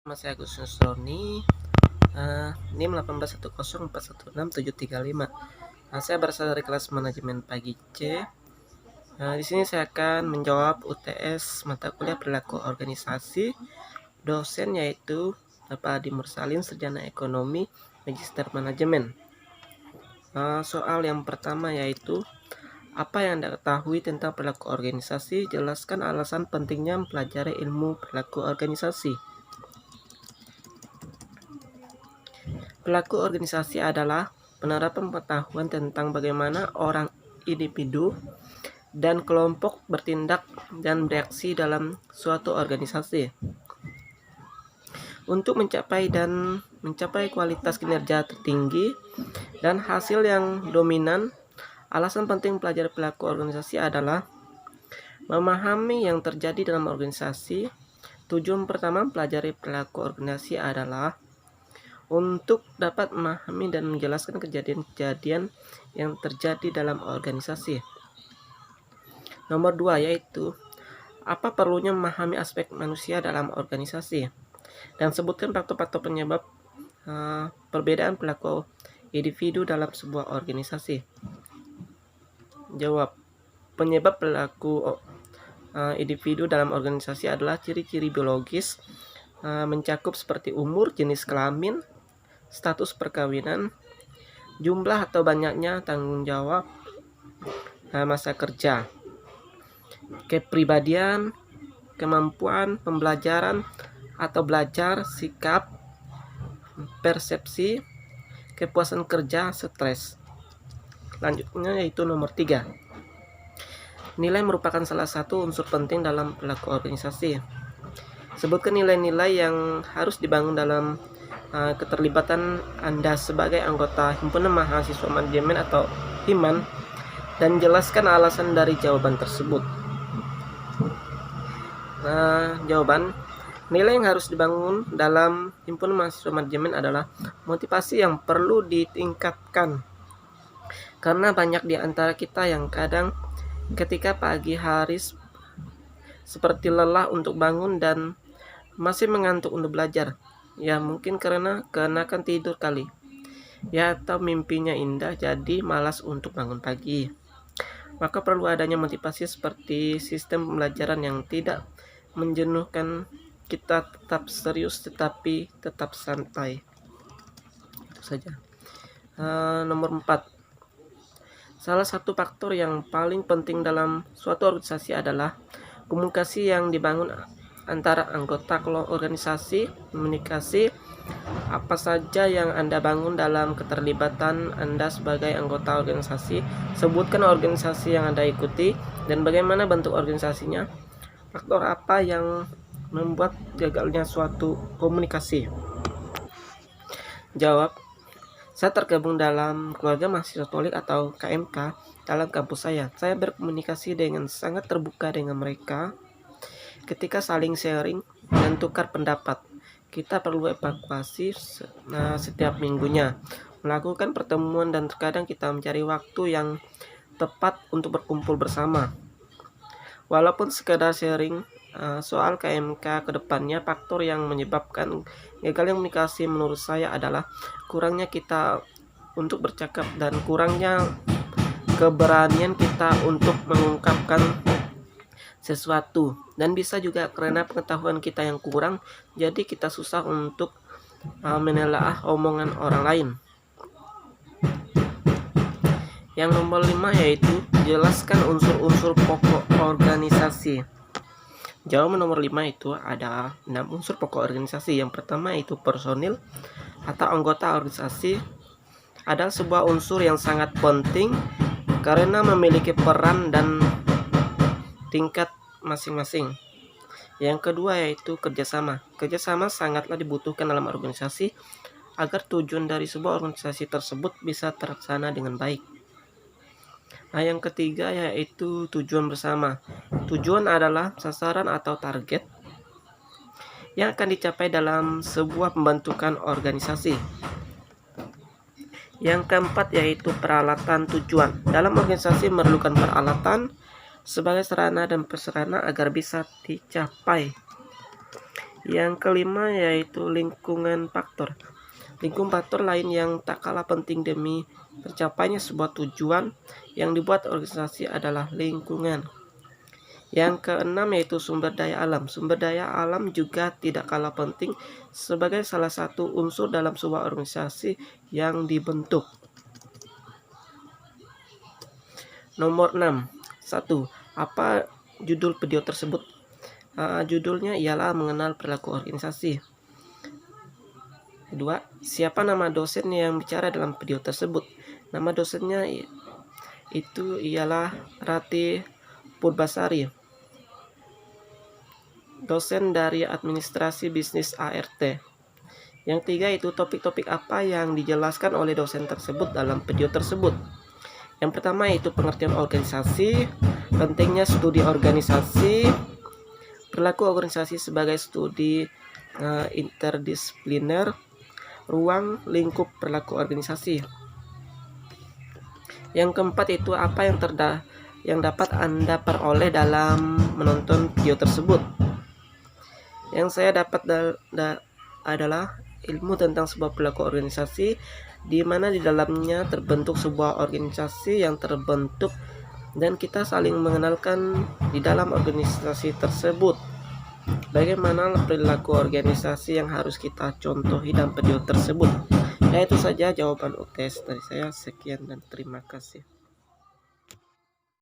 Nama saya Agus Nusroni, NIM 181041673. Saya berasal dari kelas manajemen pagi C. Di sini saya akan menjawab UTS mata kuliah perilaku organisasi. Dosen yaitu Bapak Adi Mursalin, sarjana ekonomi, magister manajemen. Soal yang pertama yaitu apa yang Anda ketahui tentang perilaku organisasi? Jelaskan alasan pentingnya mempelajari ilmu perilaku organisasi. Perilaku organisasi adalah penerapan pengetahuan tentang bagaimana orang, individu, dan kelompok bertindak dan bereaksi dalam suatu organisasi. Untuk mencapai kualitas kinerja tertinggi dan hasil yang dominan, alasan penting belajar perilaku organisasi adalah memahami yang terjadi dalam organisasi. Tujuan pertama mempelajari perilaku organisasi adalah untuk dapat memahami dan menjelaskan kejadian-kejadian yang terjadi dalam organisasi. Nomor 2 yaitu apa perlunya memahami aspek manusia dalam organisasi, dan sebutkan faktor-faktor penyebab perbedaan perilaku individu dalam sebuah organisasi. Jawab. Penyebab perilaku individu dalam organisasi adalah ciri-ciri biologis, mencakup seperti umur, jenis kelamin, status perkawinan, jumlah atau banyaknya tanggung jawab, masa kerja, kepribadian, kemampuan pembelajaran atau belajar, sikap, persepsi, kepuasan kerja, stres. Selanjutnya yaitu nomor 3. Nilai merupakan salah satu unsur penting dalam perilaku organisasi. Sebutkan nilai-nilai yang harus dibangun dalam keterlibatan Anda sebagai anggota himpunan mahasiswa manajemen atau HIMAN, dan jelaskan alasan dari jawaban tersebut. Jawaban. Nilai yang harus dibangun dalam himpunan mahasiswa manajemen adalah motivasi yang perlu ditingkatkan, karena banyak di antara kita yang kadang ketika pagi hari seperti lelah untuk bangun dan masih mengantuk untuk belajar. Ya mungkin karena keenakan tidur kali, ya atau mimpinya indah jadi malas untuk bangun pagi. Maka perlu adanya motivasi seperti sistem pembelajaran yang tidak menjenuhkan kita, tetap serius tetapi tetap santai. Itu saja. Nomor 4. Salah satu faktor yang paling penting dalam suatu organisasi adalah komunikasi yang dibangun antara anggota organisasi. Komunikasi apa saja yang Anda bangun dalam keterlibatan Anda sebagai anggota organisasi? Sebutkan organisasi yang Anda ikuti dan bagaimana bentuk organisasinya. Faktor apa yang membuat gagalnya suatu komunikasi? Jawab. Saya tergabung dalam keluarga mahasiswa Katolik atau KMK dalam kampus saya. Saya berkomunikasi dengan sangat terbuka dengan mereka. Ketika saling sharing dan tukar pendapat, kita perlu evaluasi setiap minggunya, melakukan pertemuan, dan terkadang kita mencari waktu yang tepat untuk berkumpul bersama. Walaupun sekedar sharing soal KMK ke depannya, faktor yang menyebabkan gagalnya komunikasi menurut saya adalah kurangnya kita untuk bercakap dan kurangnya keberanian kita untuk mengungkapkan sesuatu, dan bisa juga karena pengetahuan kita yang kurang, jadi kita susah untuk menelaah omongan orang lain. Yang nomor 5 yaitu jelaskan unsur-unsur pokok organisasi. Jawaban nomor 5 itu ada 6 unsur pokok organisasi. Yang pertama itu personil atau anggota organisasi adalah sebuah unsur yang sangat penting karena memiliki peran dan tingkat masing-masing. Yang kedua yaitu kerjasama. Kerjasama sangatlah dibutuhkan dalam organisasi agar tujuan dari sebuah organisasi tersebut bisa terlaksana dengan baik. Yang ketiga yaitu tujuan bersama. Tujuan adalah sasaran atau target yang akan dicapai dalam sebuah pembentukan organisasi. Yang keempat yaitu peralatan tujuan. Dalam organisasi memerlukan peralatan sebagai sarana dan prasarana agar bisa dicapai. Yang kelima yaitu lingkungan faktor. Lingkungan faktor lain yang tak kalah penting demi tercapainya sebuah tujuan yang dibuat organisasi adalah lingkungan. Yang keenam yaitu sumber daya alam. Sumber daya alam juga tidak kalah penting sebagai salah satu unsur dalam sebuah organisasi yang dibentuk. Nomor 6. 1. Apa judul video tersebut? Judulnya ialah mengenal perilaku organisasi. 2. Siapa nama dosen yang bicara dalam video tersebut? Nama dosennya itu ialah Rati Purbasari, dosen dari administrasi bisnis ART. Yang 3 itu topik-topik apa yang dijelaskan oleh dosen tersebut dalam video tersebut. Yang pertama yaitu pengertian organisasi, pentingnya studi organisasi, perilaku organisasi sebagai studi interdisipliner, ruang lingkup perilaku organisasi. Yang keempat itu apa yang dapat Anda peroleh dalam menonton video tersebut. Yang saya dapat adalah ilmu tentang sebuah perilaku organisasi, di mana di dalamnya terbentuk sebuah organisasi yang terbentuk dan kita saling mengenalkan di dalam organisasi tersebut. Bagaimana perilaku organisasi yang harus kita contohi dalam video tersebut. Ya, itu saja jawaban UTS dari saya. Sekian dan terima kasih.